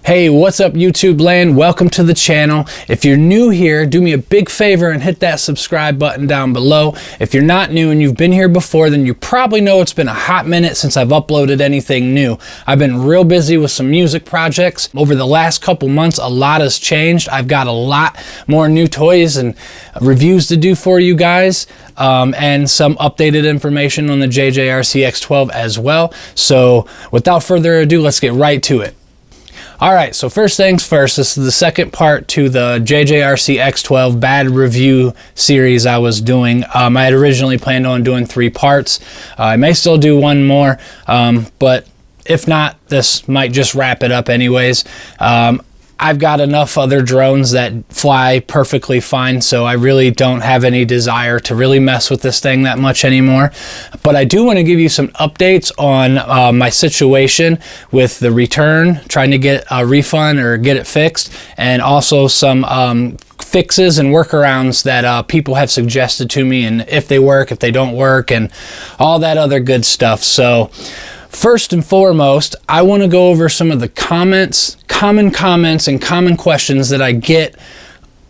Hey, what's up YouTube land? Welcome to the channel. If you're new here, do me a big favor and hit that subscribe button down below. If you're not new and you've been here before, then you probably know it's been a hot minute since I've uploaded anything new. I've been real busy with some music projects. Over the last couple months, a lot has changed. I've got a lot more new toys and reviews to do for you guys, and some updated information on the JJRC X12 as well. So without further ado, let's get right to it. Alright, so first things first, this is the second part to the JJRC X12 bad review series I was doing. I had originally planned on doing 3 parts. I may still do one more, but if not, this might just wrap it up anyways. I've got enough other drones that fly perfectly fine, so I really don't have any desire to really mess with this thing that much anymore. But I do want to give you some updates on my situation with the return, trying to get a refund or get it fixed, and also some fixes and workarounds that people have suggested to me, and if they work, if they don't work, and all that other good stuff. So first and foremost, I want to go over some of the common comments and common questions that I get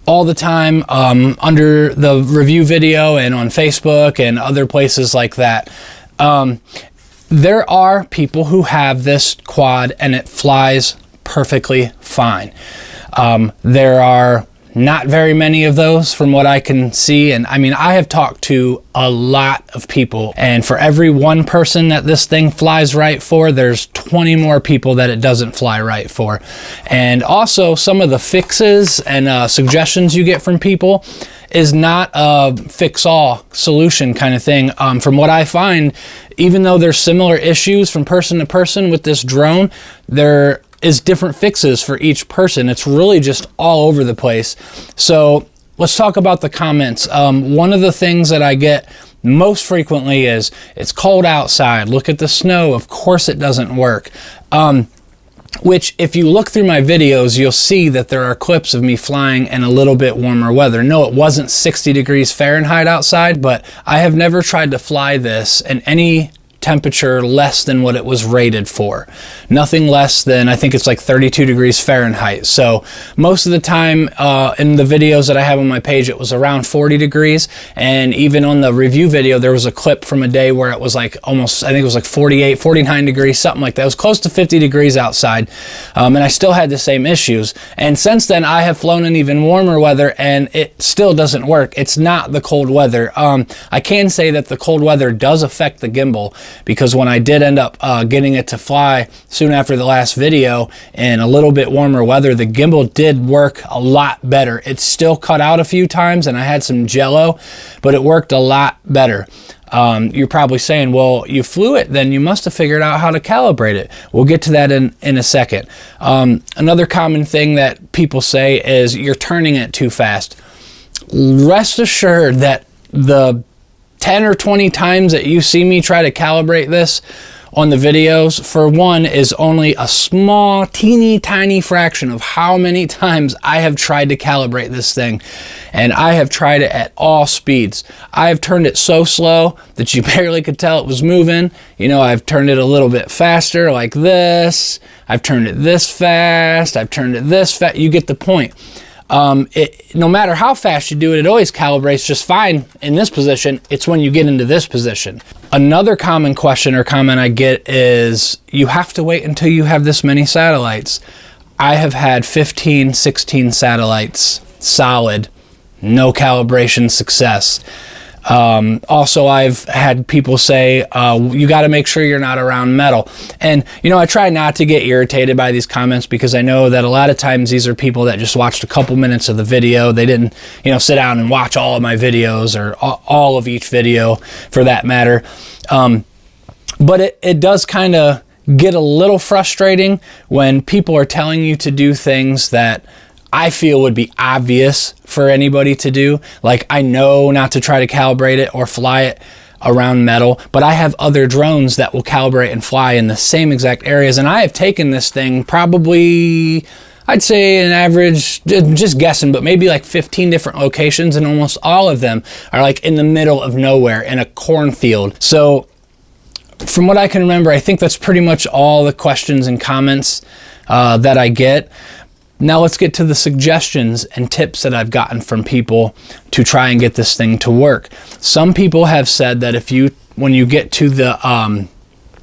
all the time under the review video and on Facebook and other places like that. There are people who have this quad and it flies perfectly fine. There are not very many of those from what I can see, and I mean, I have talked to a lot of people, and for every one person that this thing flies right for, there's 20 more people that it doesn't fly right for. And also, some of the fixes and suggestions you get from people is not a fix-all solution kind of thing. From what I find, even though there's similar issues from person to person with this drone, there is different fixes for each person. It's really just all over the place. So let's talk about the comments. One of the things that I get most frequently is, it's cold outside, look at the snow, of course it doesn't work. Which, if you look through my videos, you'll see that there are clips of me flying in a little bit warmer weather. No, it wasn't 60 degrees Fahrenheit outside, but I have never tried to fly this in any temperature less than what it was rated for. Nothing less than, I think it's like 32 degrees Fahrenheit. So most of the time in the videos that I have on my page, it was around 40 degrees. And even on the review video, there was a clip from a day where it was like almost, I think it was like 48, 49 degrees, something like that. It was close to 50 degrees outside. And I still had the same issues. And since then, I have flown in even warmer weather and it still doesn't work. It's not the cold weather. I can say that the cold weather does affect the gimbal, because when I did end up getting it to fly soon after the last video in a little bit warmer weather, the gimbal did work a lot better. It still cut out a few times and I had some jello, but it worked a lot better. You're probably saying, well, you flew it, then you must have figured out how to calibrate it. We'll get to that in a second. Another common thing that people say is, you're turning it too fast. Rest assured that the 10 or 20 times that you see me try to calibrate this on the videos, for one, is only a small, teeny tiny fraction of how many times I have tried to calibrate this thing. And I have tried it at all speeds. I have turned it so slow that you barely could tell it was moving. You know, I've turned it a little bit faster like this. I've turned it this fast. I've turned it this fast. You get the point. No matter how fast you do it, it always calibrates just fine in this position. It's when you get into this position. Another common question or comment I get is, you have to wait until you have this many satellites. I have had 15, 16 satellites solid, no calibration success. Also, I've had people say, you got to make sure you're not around metal. And, you know, I try not to get irritated by these comments, because I know that a lot of times these are people that just watched a couple minutes of the video. They didn't, you know, sit down and watch all of my videos, or all of each video for that matter. But it does kind of get a little frustrating when people are telling you to do things that I feel would be obvious for anybody to do. Like, I know not to try to calibrate it or fly it around metal, but I have other drones that will calibrate and fly in the same exact areas. And I have taken this thing probably, I'd say an average, just guessing, but maybe like 15 different locations, and almost all of them are like in the middle of nowhere in a cornfield. So from what I can remember, I think that's pretty much all the questions and comments that I get. Now let's get to the suggestions and tips that I've gotten from people to try and get this thing to work. Some people have said that when you get to the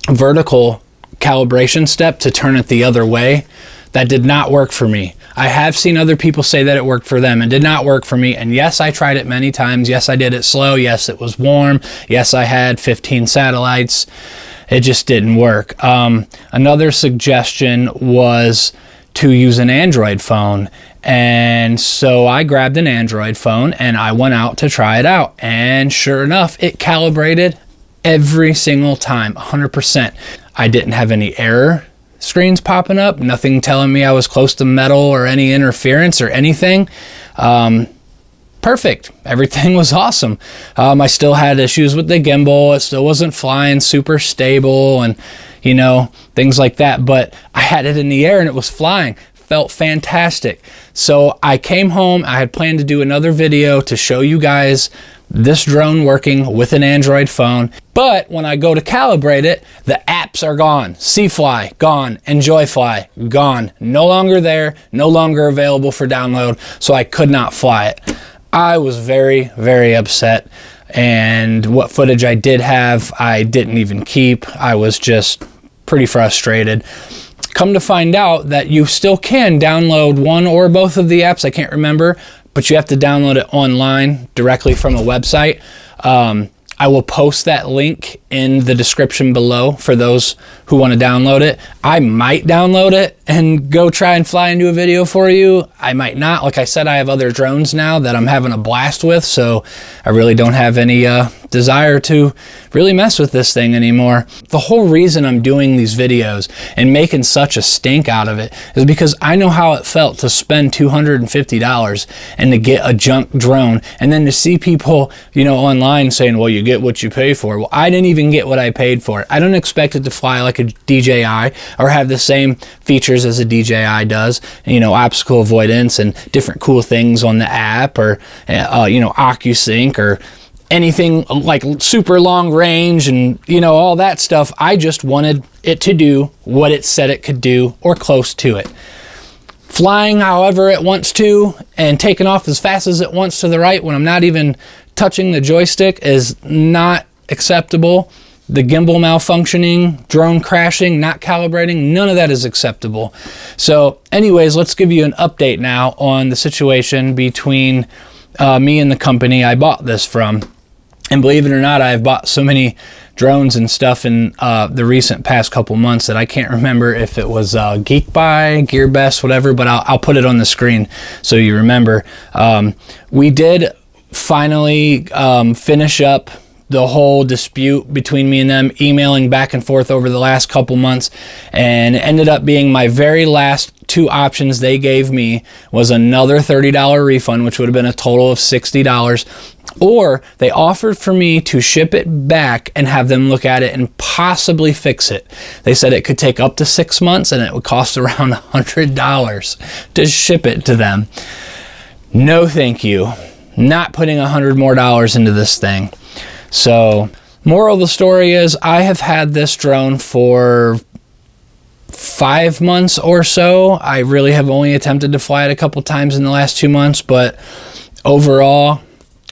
vertical calibration step to turn it the other way, that did not work for me. I have seen other people say that it worked for them and did not work for me. And yes, I tried it many times. Yes, I did it slow. Yes, it was warm. Yes, I had 15 satellites. It just didn't work. Another suggestion was to use an Android phone. And so I grabbed an Android phone and I went out to try it out. And sure enough, it calibrated every single time, 100%. I didn't have any error screens popping up, nothing telling me I was close to metal or any interference or anything. Perfect. Everything was awesome. I still had issues with the gimbal. It still wasn't flying super stable and, you know, things like that. But I had it in the air and it was flying. Felt fantastic. So I came home. I had planned to do another video to show you guys this drone working with an Android phone. But when I go to calibrate it, the apps are gone. CFly, gone. EnjoyFly, gone. No longer there, no longer available for download, so I could not fly it. I was very, very upset, and what footage I did have, I didn't even keep. I was just pretty frustrated. Come to find out that you still can download one or both of the apps, I can't remember, but you have to download it online directly from a website. I will post that link in the description below for those who want to download it. I might download it and go try and fly and do a video for you. I might not. Like I said, I have other drones now that I'm having a blast with, so I really don't have any desire to really mess with this thing anymore. The whole reason I'm doing these videos and making such a stink out of it is because I know how it felt to spend $250 and to get a junk drone, and then to see people, you know, online saying, well, you get what you pay for. Well, I didn't even get what I paid for. I don't expect it to fly like a DJI or have the same features as a DJI does, you know, obstacle avoidance and different cool things on the app, or you know, OcuSync or anything like super long range and, you know, all that stuff. I just wanted it to do what it said it could do, or close to it. Flying however it wants to and taking off as fast as it wants to the right when I'm not even touching the joystick is not acceptable. The gimbal malfunctioning, drone crashing, not calibrating, none of that is acceptable. So anyways, let's give you an update now on the situation between me and the company I bought this from. And believe it or not, I've bought so many drones and stuff in the recent past couple months that I can't remember if it was GeekBuy, GearBest, whatever, but I'll put it on the screen so you remember. We did finally finish up the whole dispute between me and them, emailing back and forth over the last couple months, and it ended up being my very last two options they gave me was another $30 refund, which would have been a total of $60, or they offered for me to ship it back and have them look at it and possibly fix it. They said it could take up to 6 months and it would cost around $100 to ship it to them. No thank you. Not putting $100 more into this thing. So, moral of the story is I have had this drone for 5 months or so. I really have only attempted to fly it a couple times in the last 2 months, but overall,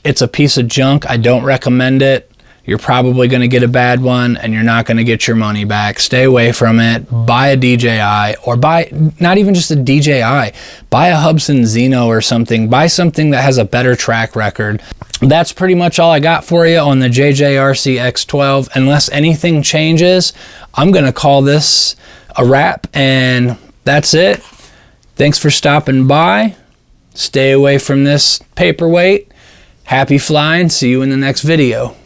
it's a piece of junk. I don't recommend it. You're probably going to get a bad one and you're not going to get your money back. Stay away from it. Buy a DJI, or buy, not even just a DJI, buy a Hubsan Xeno or something. Buy something that has a better track record. That's pretty much all I got for you on the JJRC X12. Unless anything changes, I'm going to call this a wrap, and that's it. Thanks for stopping by. Stay away from this paperweight. Happy flying. See you in the next video.